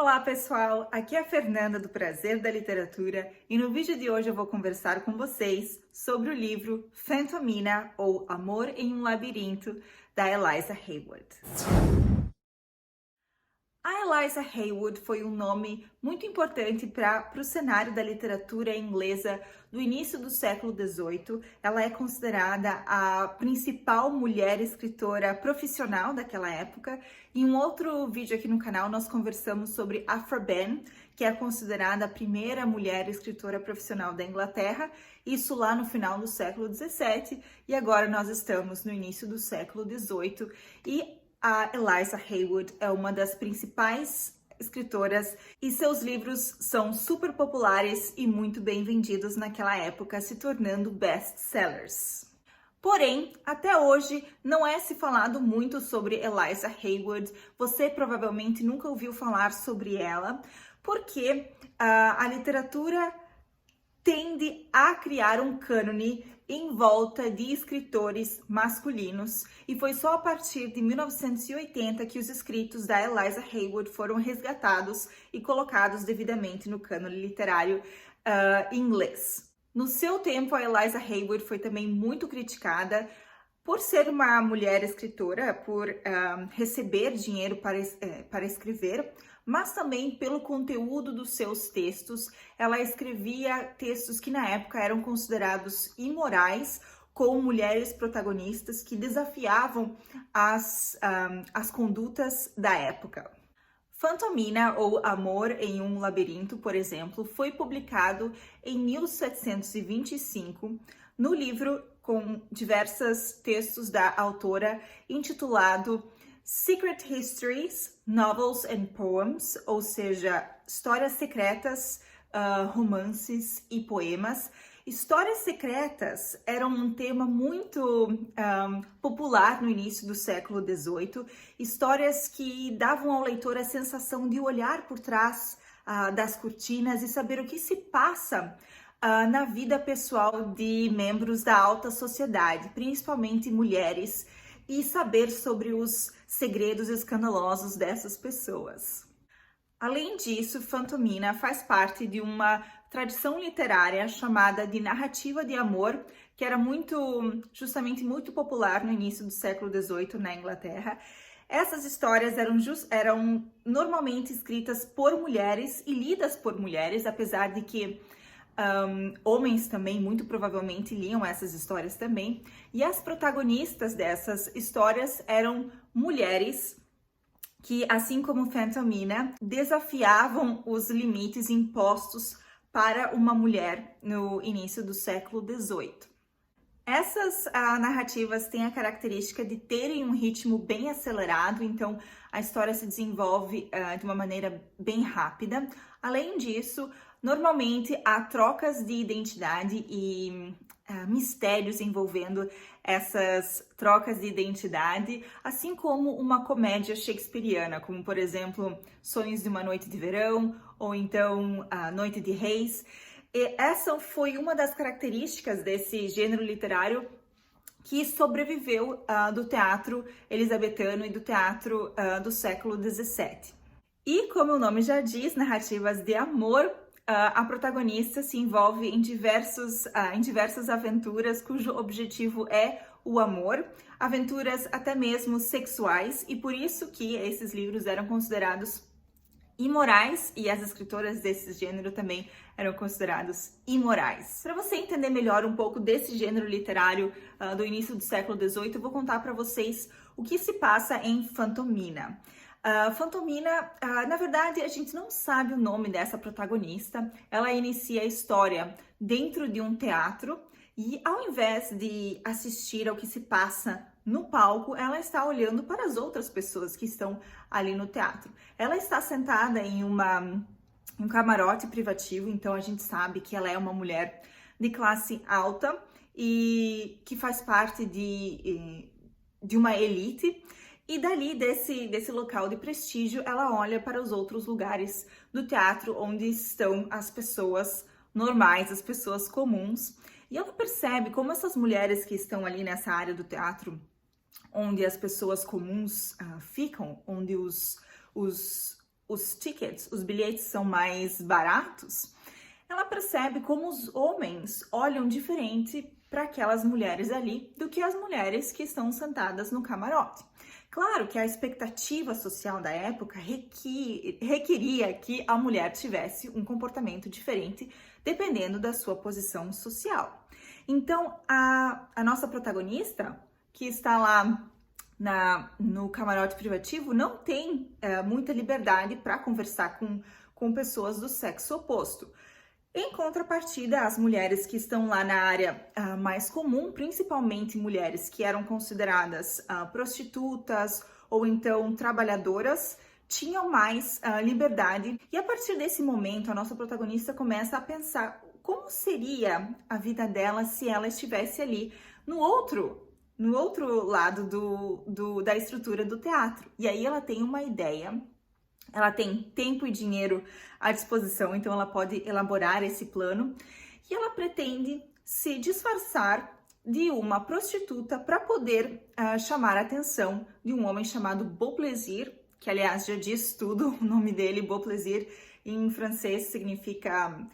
Olá pessoal, aqui é a Fernanda do Prazer da Literatura e no vídeo de hoje eu vou conversar com vocês sobre o livro Phantomina ou Amor em um Labirinto, da Eliza Haywood. A Eliza Haywood foi um nome muito importante para o cenário da literatura inglesa do início do século XVIII. Ela é considerada a principal mulher escritora profissional daquela época. Em um outro vídeo aqui no canal, nós conversamos sobre Aphra Behn, que é considerada a primeira mulher escritora profissional da Inglaterra, isso lá no final do século XVII, e agora nós estamos no início do século XVIII, e a Eliza Haywood é uma das principais escritoras e seus livros são super populares e muito bem vendidos naquela época, se tornando best-sellers. Porém, até hoje não é se falado muito sobre Eliza Haywood. Você provavelmente nunca ouviu falar sobre ela, porque a literatura tende a criar um cânone em volta de escritores masculinos, e foi só a partir de 1980 que os escritos da Eliza Haywood foram resgatados e colocados devidamente no cânone literário inglês. No seu tempo, a Eliza Haywood foi também muito criticada por ser uma mulher escritora, por receber dinheiro para escrever, mas também pelo conteúdo dos seus textos. Ela escrevia textos que na época eram considerados imorais, com mulheres protagonistas que desafiavam as condutas da época. Phantomina, ou Amor em um Labirinto, por exemplo, foi publicado em 1725 no livro com diversos textos da autora intitulado Secret Histories, Novels and Poems, ou seja, histórias secretas, romances e poemas. Histórias secretas eram um tema muito popular no início do século XVIII, histórias que davam ao leitor a sensação de olhar por trás das cortinas e saber o que se passa na vida pessoal de membros da alta sociedade, principalmente mulheres, e saber sobre os segredos escandalosos dessas pessoas. Além disso, Phantomina faz parte de uma tradição literária chamada de narrativa de amor, que era justamente muito popular no início do século XVIII na Inglaterra. Essas histórias eram normalmente escritas por mulheres e lidas por mulheres, apesar de que homens também muito provavelmente liam essas histórias também, e as protagonistas dessas histórias eram mulheres que, assim como Phantomina, desafiavam os limites impostos para uma mulher no início do século XVIII. Essas narrativas têm a característica de terem um ritmo bem acelerado, então a história se desenvolve de uma maneira bem rápida. Além disso, normalmente há trocas de identidade e mistérios envolvendo essas trocas de identidade, assim como uma comédia shakespeariana, como por exemplo Sonhos de uma Noite de Verão ou então A Noite de Reis. E essa foi uma das características desse gênero literário que sobreviveu do teatro elizabetano e do teatro do século XVII. E como o nome já diz, narrativas de amor, a protagonista se envolve em diversas aventuras cujo objetivo é o amor, aventuras até mesmo sexuais, e por isso que esses livros eram considerados imorais e as escritoras desse gênero também eram consideradas imorais. Para você entender melhor um pouco desse gênero literário do início do século XVIII, eu vou contar para vocês o que se passa em Phantomina. Phantomina, na verdade, a gente não sabe o nome dessa protagonista. Ela inicia a história dentro de um teatro e, ao invés de assistir ao que se passa no palco, ela está olhando para as outras pessoas que estão ali no teatro. Ela está sentada em um camarote privativo, então a gente sabe que ela é uma mulher de classe alta e que faz parte de uma elite. E dali, desse local de prestígio, ela olha para os outros lugares do teatro onde estão as pessoas normais, as pessoas comuns. E ela percebe como essas mulheres que estão ali nessa área do teatro, onde as pessoas comuns ficam, onde os os tickets, os bilhetes são mais baratos, ela percebe como os homens olham diferente para aquelas mulheres ali do que as mulheres que estão sentadas no camarote. Claro que a expectativa social da época requeria que a mulher tivesse um comportamento diferente dependendo da sua posição social. Então, a nossa protagonista, que está lá no camarote privativo, não tem muita liberdade para conversar com pessoas do sexo oposto. Em contrapartida, as mulheres que estão lá na área mais comum, principalmente mulheres que eram consideradas prostitutas ou então trabalhadoras, tinham mais liberdade. E a partir desse momento, a nossa protagonista começa a pensar como seria a vida dela se ela estivesse ali no outro lado da estrutura do teatro. E aí ela tem uma ideia. Ela tem tempo e dinheiro à disposição, então ela pode elaborar esse plano e ela pretende se disfarçar de uma prostituta para poder chamar a atenção de um homem chamado Beau Plaisir, que aliás já diz tudo, o nome dele, Beau Plaisir, em francês significa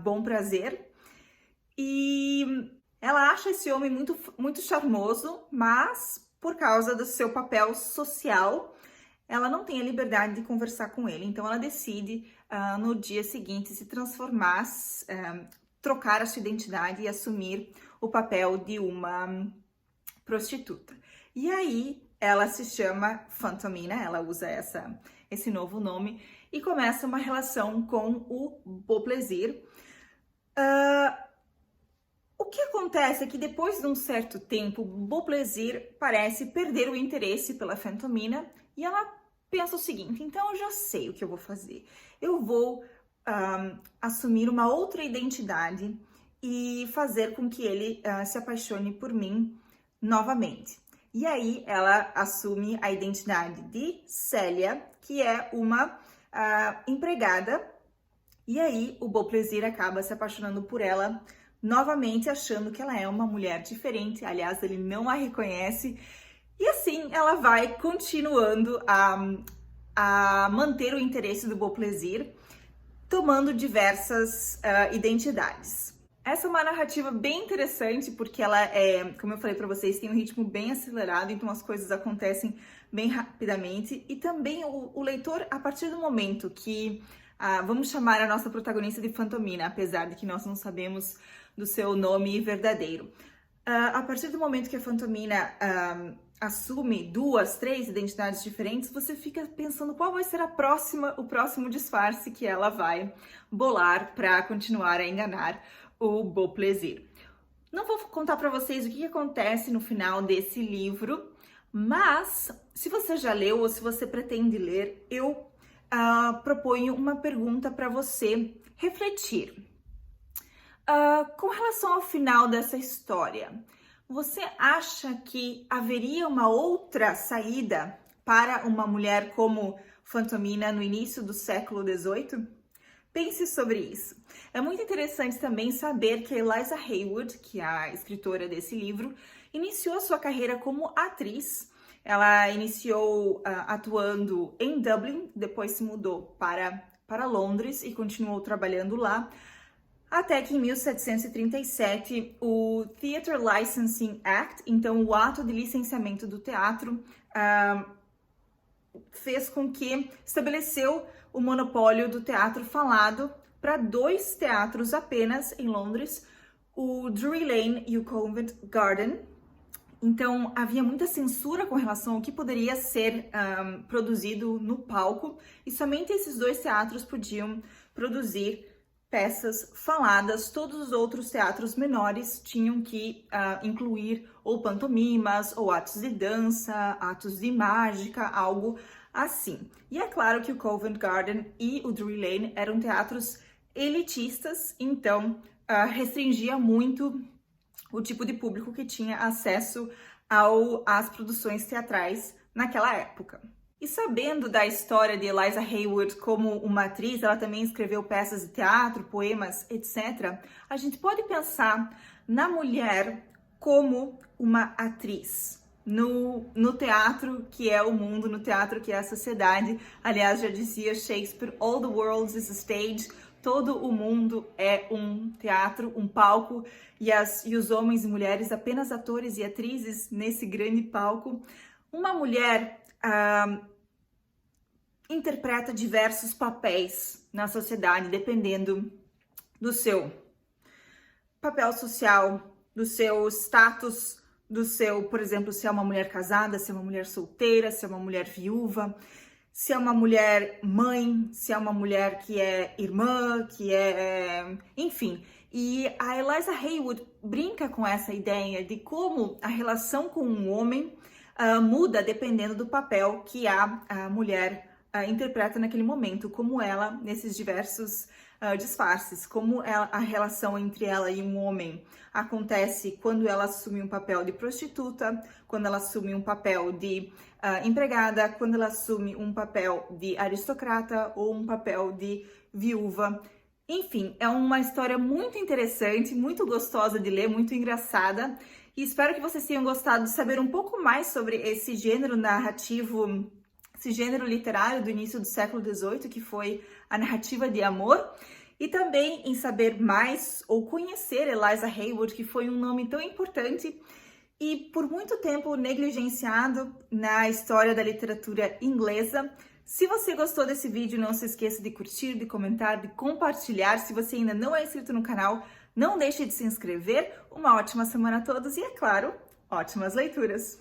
bom prazer. E ela acha esse homem muito charmoso, mas por causa do seu papel social, ela não tem a liberdade de conversar com ele, então ela decide no dia seguinte se transformar, trocar a sua identidade e assumir o papel de uma prostituta. E aí ela se chama Fantomina, ela usa esse novo nome e começa uma relação com o Beau Plaisir. O que acontece é que depois de um certo tempo, Beau Plaisir parece perder o interesse pela Fantomina e ela pensa o seguinte: então eu já sei o que eu vou fazer. Eu vou assumir uma outra identidade e fazer com que ele se apaixone por mim novamente. E aí ela assume a identidade de Célia, que é uma empregada, e aí o Beau Plaisir acaba se apaixonando por ela novamente, achando que ela é uma mulher diferente. Aliás, ele não a reconhece. E assim ela vai continuando a manter o interesse do Beau Plaisir, tomando diversas identidades. Essa é uma narrativa bem interessante, porque ela como eu falei para vocês, tem um ritmo bem acelerado, então as coisas acontecem bem rapidamente. E também o leitor, a partir do momento que, vamos chamar a nossa protagonista de Fantomina, apesar de que nós não sabemos do seu nome verdadeiro. A partir do momento que a Fantomina assume 2, 3 identidades diferentes, você fica pensando qual vai ser o próximo disfarce que ela vai bolar para continuar a enganar o Beau Plaisir. Não vou contar para vocês o que acontece no final desse livro, mas se você já leu ou se você pretende ler, eu proponho uma pergunta para você refletir. Com relação ao final dessa história, você acha que haveria uma outra saída para uma mulher como Fantomina no início do século XVIII? Pense sobre isso. É muito interessante também saber que Eliza Haywood, que é a escritora desse livro, iniciou sua carreira como atriz. Ela iniciou atuando em Dublin, depois se mudou para Londres e continuou trabalhando lá. Até que em 1737, o Theatre Licensing Act, então o ato de licenciamento do teatro, fez com que estabeleceu o monopólio do teatro falado para 2 teatros apenas em Londres, o Drury Lane e o Covent Garden. Então havia muita censura com relação ao que poderia ser produzido no palco, e somente esses 2 teatros podiam produzir peças faladas. Todos os outros teatros menores tinham que incluir ou pantomimas, ou atos de dança, atos de mágica, algo assim. E é claro que o Covent Garden e o Drury Lane eram teatros elitistas, então restringia muito o tipo de público que tinha acesso às produções teatrais naquela época. E sabendo da história de Eliza Haywood como uma atriz, ela também escreveu peças de teatro, poemas, etc. A gente pode pensar na mulher como uma atriz no teatro que é o mundo, no teatro que é a sociedade. Aliás, já dizia Shakespeare, all the world is a stage. Todo o mundo é um teatro, um palco, e os homens e mulheres apenas atores e atrizes nesse grande palco. Uma mulher interpreta diversos papéis na sociedade, dependendo do seu papel social, do seu status, do seu, por exemplo, se é uma mulher casada, se é uma mulher solteira, se é uma mulher viúva, se é uma mulher mãe, se é uma mulher que é irmã, que enfim. E a Eliza Haywood brinca com essa ideia de como a relação com um homem muda dependendo do papel que a mulher interpreta naquele momento, como ela, nesses diversos disfarces, como a relação entre ela e um homem acontece quando ela assume um papel de prostituta, quando ela assume um papel de empregada, quando ela assume um papel de aristocrata ou um papel de viúva. Enfim, é uma história muito interessante, muito gostosa de ler, muito engraçada, e espero que vocês tenham gostado de saber um pouco mais sobre esse gênero narrativo, esse gênero literário do início do século XVIII, que foi a narrativa de amor, e também em saber mais ou conhecer Eliza Haywood, que foi um nome tão importante e por muito tempo negligenciado na história da literatura inglesa. Se você gostou desse vídeo, não se esqueça de curtir, de comentar, de compartilhar. Se você ainda não é inscrito no canal, não deixe de se inscrever. Uma ótima semana a todos e, é claro, ótimas leituras!